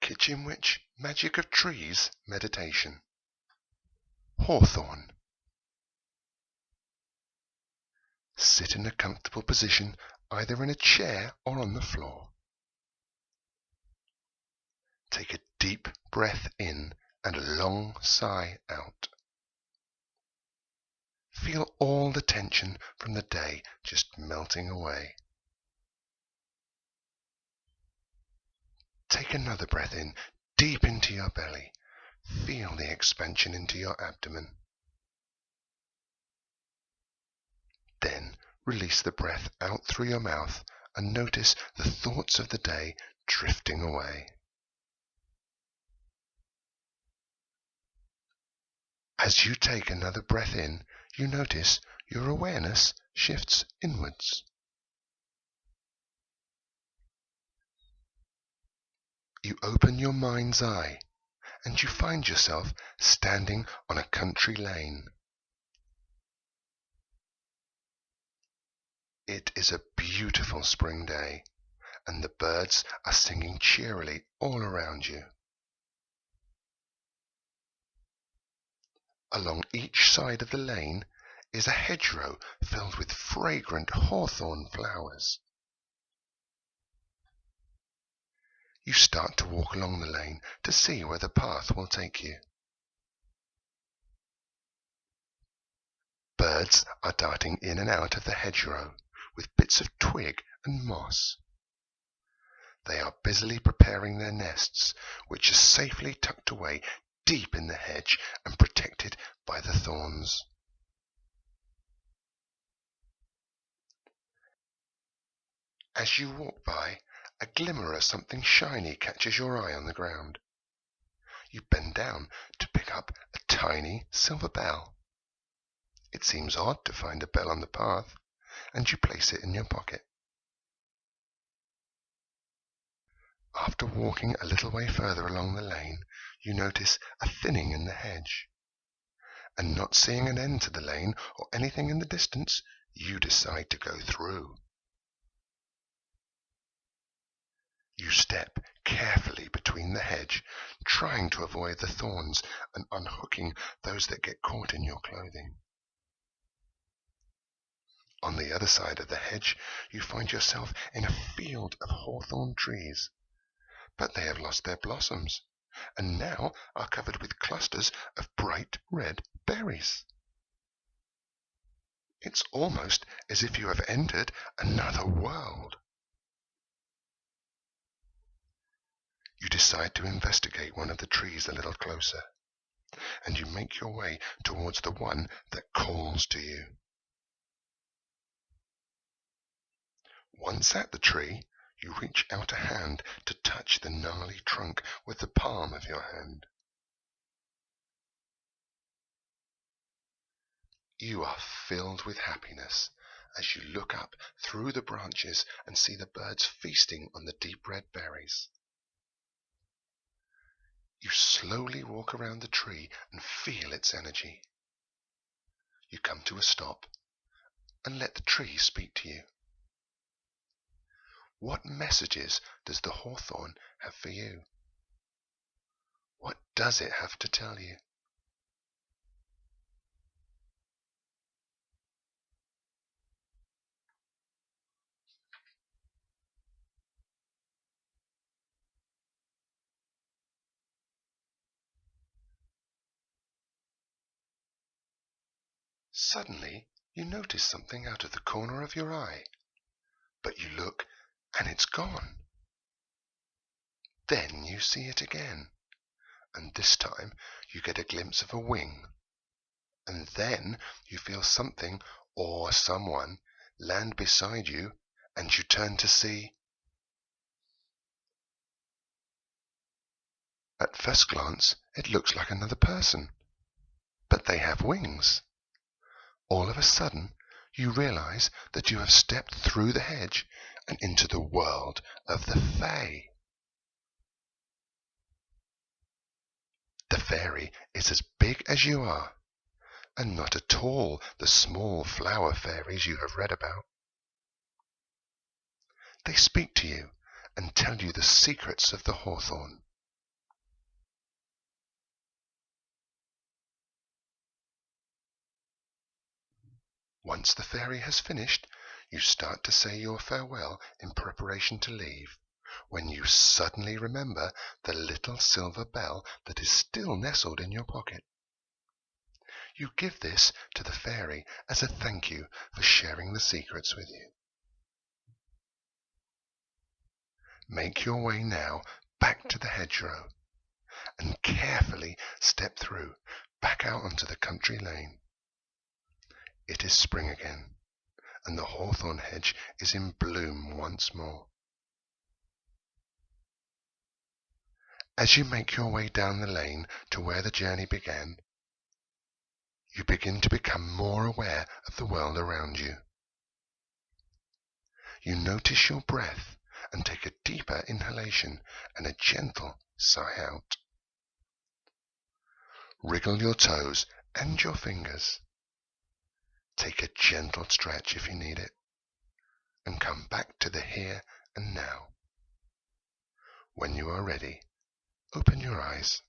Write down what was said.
Kitchen Witch Magic of Trees Meditation. Hawthorn. Sit in a comfortable position, either in a chair or on the floor. Take a deep breath in and a long sigh out. Feel all the tension from the day just melting away. Take another breath in, deep into your belly. Feel the expansion into your abdomen. Then release the breath out through your mouth and notice the thoughts of the day drifting away. As you take another breath in, you notice your awareness shifts inwards. You open your mind's eye and you find yourself standing on a country lane. It is a beautiful spring day and the birds are singing cheerily all around you. Along each side of the lane is a hedgerow filled with fragrant hawthorn flowers. You start to walk along the lane to see where the path will take you. Birds are darting in and out of the hedgerow with bits of twig and moss. They are busily preparing their nests, which are safely tucked away deep in the hedge and protected by the thorns. As you walk by, a glimmer of something shiny catches your eye on the ground. You bend down to pick up a tiny silver bell. It seems odd to find a bell on the path, and you place it in your pocket. After walking a little way further along the lane, you notice a thinning in the hedge. And not seeing an end to the lane or anything in the distance, you decide to go through. You step carefully between the hedge, trying to avoid the thorns and unhooking those that get caught in your clothing. On the other side of the hedge, you find yourself in a field of hawthorn trees, but they have lost their blossoms and now are covered with clusters of bright red berries. It's almost as if you have entered another world. You decide to investigate one of the trees a little closer, and you make your way towards the one that calls to you. Once at the tree, you reach out a hand to touch the gnarly trunk with the palm of your hand. You are filled with happiness as you look up through the branches and see the birds feasting on the deep red berries. You slowly walk around the tree and feel its energy. You come to a stop and let the tree speak to you. What messages does the hawthorn have for you? What does it have to tell you? Suddenly, you notice something out of the corner of your eye, but you look and it's gone. Then you see it again, and this time you get a glimpse of a wing, and then you feel something or someone land beside you, and you turn to see. At first glance, it looks like another person, but they have wings. All of a sudden, you realize that you have stepped through the hedge and into the world of the Fae. The fairy is as big as you are, and not at all the small flower fairies you have read about. They speak to you and tell you the secrets of the hawthorn, Once the fairy has finished, you start to say your farewell in preparation to leave, when you suddenly remember the little silver bell that is still nestled in your pocket. You give this to the fairy as a thank you for sharing the secrets with you. Make your way now back to the hedgerow, and carefully step through, back out onto the country lane. It is spring again, and the hawthorn hedge is in bloom once more. As you make your way down the lane to where the journey began, you begin to become more aware of the world around you. You notice your breath and take a deeper inhalation and a gentle sigh out. Wriggle your toes and your fingers. Take a gentle stretch if you need it, and come back to the here and now. When you are ready, open your eyes.